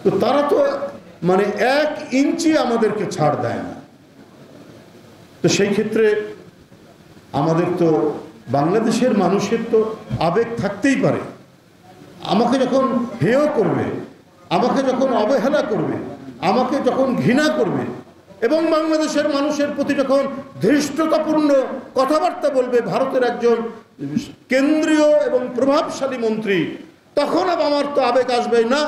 তো তারা তো মানে 1 ইঞ্চি আমাদেরকে ছাড় দেয় না। তো সেই ক্ষেত্রে আমাদের তো বাংলাদেশের মানুষের তো আবেগ থাকতেই পারে। আমাকে যখন হেয় করবে, আমাকে যখন অবহেলা করবে, আমাকে যখন ঘৃণা করবে এবং বাংলাদেশের মানুষের প্রতি যখন ধৃষ্টতাপূর্ণ কথাবার্তা বলবে ভারতের একজন কেন্দ্রীয় এবং প্রভাবশালী মন্ত্রী, তখন আমার তো আবেগ আসবেই না।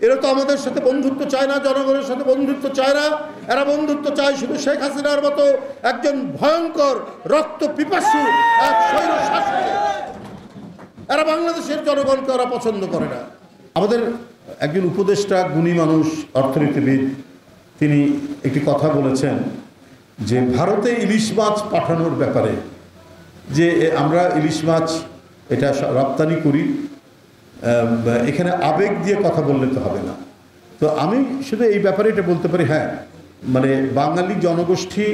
এরা তো আমাদের সাথে বন্ধুত্ব চায় না, জনগণের সাথে বন্ধুত্ব চায় না। এরা বন্ধুত্ব চায় শুধু শেখ হাসিনার মতো একজন ভয়ঙ্কর রক্ত পিপাসু এক স্বৈরশাসককে। এরা বাংলাদেশের জনগণকে ওরা পছন্দ করে না। আমাদের একজন উপদেষ্টা, গুণী মানুষ, অর্থনীতিবিদ, তিনি একটি কথা বলেছেন যে ভারতে ইলিশ মাছ পাঠানোর ব্যাপারে, যে আমরা ইলিশ মাছ এটা রপ্তানি করি, এখানে আবেগ দিয়ে কথা বললে তো হবে না। তো আমি শুধু এই ব্যাপারে এটা বলতে পারি, হ্যাঁ মানে বাঙালি জনগোষ্ঠী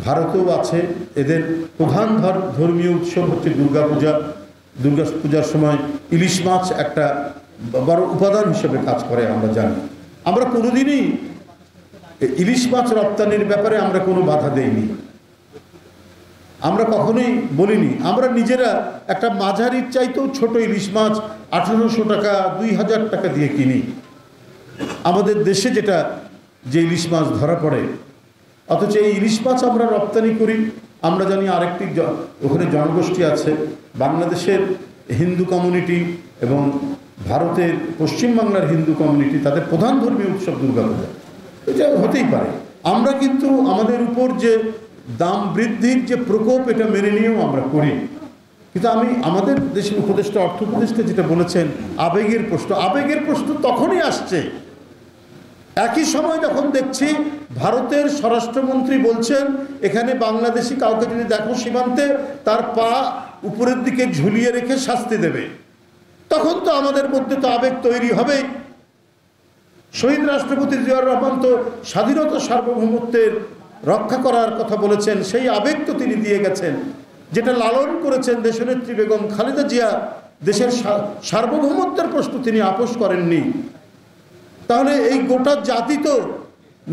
ভারতেও আছে, এদের প্রধান ধর্মীয় উৎসব হচ্ছে দুর্গাপূজা। দুর্গাপূজার সময় ইলিশ মাছ একটা বড় উপাদান হিসেবে কাজ করে আমরা জানি। আমরা কোনোদিনই ইলিশ মাছ রপ্তানির ব্যাপারে আমরা কোনো বাধা দেইনি, আমরা কখনোই বলিনি। আমরা নিজেরা একটা মাঝারির চাইতেও ছোট ইলিশ মাছ 1800 টাকা 2000 টাকা দিয়ে কিনি। আমাদের দেশে যেটা যে ইলিশ মাছ ধরা পড়ে, অথচ এই ইলিশ মাছ আমরা রপ্তানি করি। আমরা জানি আরেকটি ওখানে জনগোষ্ঠী আছে, বাংলাদেশের হিন্দু কমিউনিটি এবং ভারতের পশ্চিমবাংলার হিন্দু কমিউনিটি, তাদের প্রধান ধর্মীয় উৎসব দুর্গাপূজা। এটা হতেই পারে। আমরা কিন্তু আমাদের উপর যে দাম বৃদ্ধির যে প্রকোপ, এটা মেনে নিয়েও আমরা করি। কিন্তু আমাদের দেশের উপদেষ্টা, অর্থ উপদেষ্টা যেটা বলেছেন, আবেগের প্রশ্ন, আবেগের প্রশ্ন তখনই আসছে একই সময় যখন দেখছি ভারতের স্বরাষ্ট্রমন্ত্রী বলছেন এখানে বাংলাদেশি কাউকে যদি দেখো সীমান্তে, তার পা উপরের দিকে ঝুলিয়ে রেখে শাস্তি দেবে। তখন তো আমাদের মধ্যে তো আবেগ তৈরি হবেই। শহীদ রাষ্ট্রপতি জিয়াউর রহমান তো স্বাধীনতা সার্বভৌমত্বের রক্ষা করার কথা বলেছেন, সেই আবেগ তো তিনি দিয়ে গেছেন, যেটা লালন করেছেন দেশনেত্রী বেগম খালেদা জিয়া। দেশের সার্বভৌমত্বের প্রশ্ন তিনি আপোস করেননি। তাহলে এই গোটা জাতি তো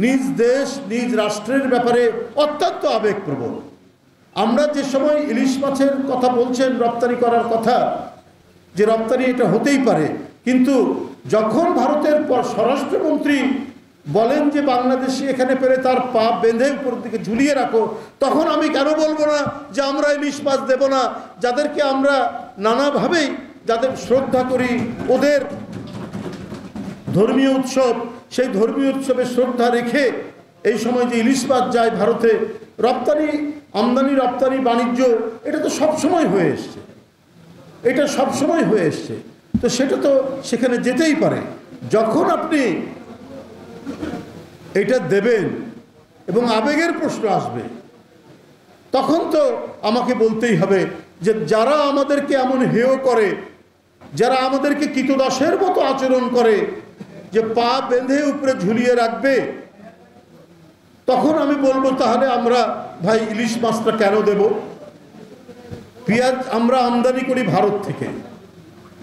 নিজ দেশ, নিজ রাষ্ট্রের ব্যাপারে অত্যন্ত আবেগপ্রবণ। আমরা যে সময় ইলিশ মাছের কথা বলছেন, রপ্তানি করার কথা, যে রপ্তানি এটা হতেই পারে, কিন্তু যখন ভারতের স্বরাষ্ট্রমন্ত্রী বলেন যে বাংলাদেশি এখানে পেলে তার পা বেঁধে উপর দিকে ঝুলিয়ে রাখো, তখন আমি কেন বলবো না যে আমরা ইলিশ মাছ দেব না? যাদেরকে আমরা নানাভাবেই যাদের শ্রদ্ধা করি, ওদের ধর্মীয় উৎসব, সেই ধর্মীয় উৎসবে শ্রদ্ধা রেখে এই সময় যে ইলিশ মাছ যায় ভারতে, রপ্তানি, আমদানি রপ্তানি বাণিজ্য, এটা তো সবসময় হয়ে এসছে, এটা সবসময় হয়ে এসছে। তো সেটা তো সেখানে যেতেই পারে। যখন আপনি এটা দেবেন এবং আবেগের প্রশ্ন আসবে, তখন তো আমাকে বলতেই হবে যে যারা আমাদেরকে এমন হেয় করে, যারা আমাদেরকে কৃতদাসের মতো আচরণ করে, যে পা বেঁধে উপরে ঝুলিয়ে রাখবে, তখন আমি বলবো তাহলে আমরা ভাই ইলিশ মাছটা কেন দেব? পেঁয়াজ আমরা আমদানি করি ভারত থেকে।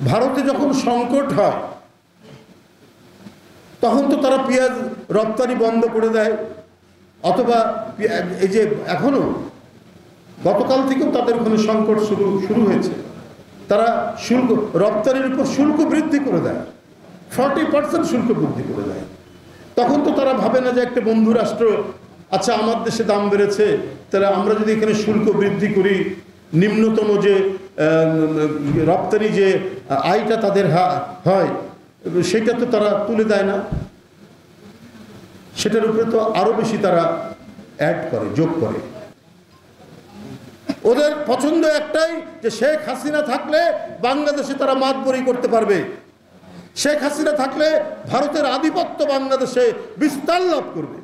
ভারতে যখন সংকট হয় তখন তো তারা পেঁয়াজ রপ্তানি বন্ধ করে দেয়, অথবা এই যে এখনো গতকাল থেকেও তাদের ওখানে সংকট শুরু হয়েছে, তারা শুল্ক, রপ্তানির উপর শুল্ক বৃদ্ধি করে দেয়, 40% শুল্ক বৃদ্ধি করে দেয়। তখন তো তারা ভাবে না যে একটা বন্ধু রাষ্ট্র, আচ্ছা আমার দেশে দাম বেড়েছে, তাহলে আমরা যদি এখানে শুল্ক বৃদ্ধি করি, নিম্নতম যে রপ্তানি যে আয়টা তাদের হয় সেটা তো তারা তুলে দেয় না, সেটার উপরে তো আরো বেশি তারা অ্যাড করে, যোগ করে। ওদের পছন্দ একটাই যে শেখ হাসিনা থাকলে বাংলাদেশে তারা মাতবরি করতে পারবে, শেখ হাসিনা থাকলে ভারতের আধিপত্য বাংলাদেশে বিস্তার লাভ করবে।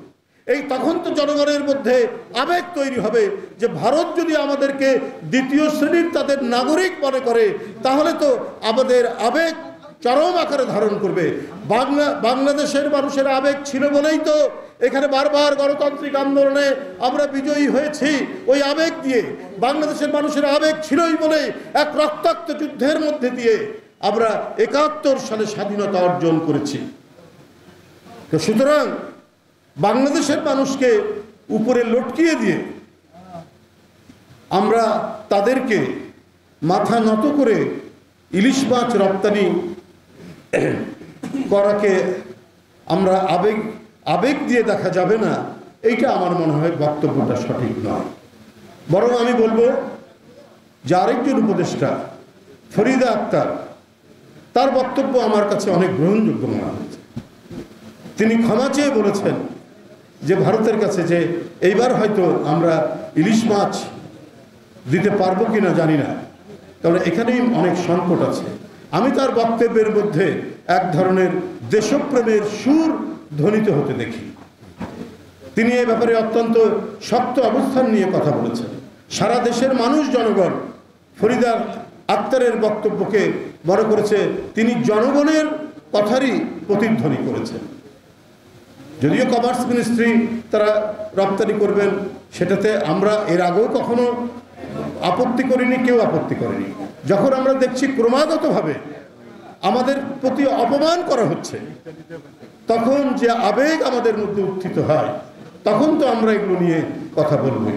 এই তখন তো জনগণের মধ্যে আবেগ তৈরি হবে যে ভারত যদি আমাদেরকে দ্বিতীয় শ্রেণীর তাদের নাগরিক মনে করে, তাহলে তো আমাদের আবেগ চরম আকারে ধারণ করবে। বাংলাদেশের মানুষের আবেগ ছিল বলেই তো এখানে বারবার গণতান্ত্রিক আন্দোলনে আমরা বিজয়ী হয়েছি। ওই আবেগ দিয়ে, বাংলাদেশের মানুষের আবেগ ছিলই বলে এক রক্তাক্ত যুদ্ধের মধ্যে দিয়ে আমরা 71 সালে স্বাধীনতা অর্জন করেছি। তো সুতরাং বাংলাদেশের মানুষকে উপরে লটকিয়ে দিয়ে আমরা তাদেরকে মাথা নত করে ইলিশ মাছ রপ্তানি করাকে আমরা আবেগ দিয়ে দেখা যাবে না, এইটা আমার মনে হয় বক্তব্যটা সঠিক নয়। বরং আমি বলবো যে আরেকজন উপদেষ্টা ফরিদা আক্তার, তার বক্তব্য আমার কাছে অনেক গ্রহণযোগ্য মনে হয়েছে। তিনি ক্ষমা চেয়ে বলেছেন যে ভারতের কাছে যে এইবার হয়তো আমরা ইলিশ মাছ দিতে পারবো কিনা জানি না, কারণ এখানেই অনেক সংকট আছে। আমি তার বক্তব্যের মধ্যে এক ধরনের দেশপ্রেমের সুর ধ্বনিত হতে দেখি। তিনি এ ব্যাপারে অত্যন্ত শক্ত অবস্থান নিয়ে কথা বলেছেন। সারা দেশের মানুষ, জনগণ ফরিদা আক্তারের বক্তব্যকে মনে করেছে তিনি জনগণের কথারই প্রতিধ্বনি করেছেন। যদিও কমার্স মিনিস্ট্রি তারা রপ্তানি করবেন, সেটাতে আমরা এর আগেও কখনো আপত্তি করিনি, কেউ আপত্তি করেনি। যখন আমরা দেখছি ক্রমাগতভাবে আমাদের প্রতি অপমান করা হচ্ছে, তখন যে আবেগ আমাদের মধ্যে উত্থিত হয়, তখন তো আমরা এগুলো নিয়ে কথা বলবো।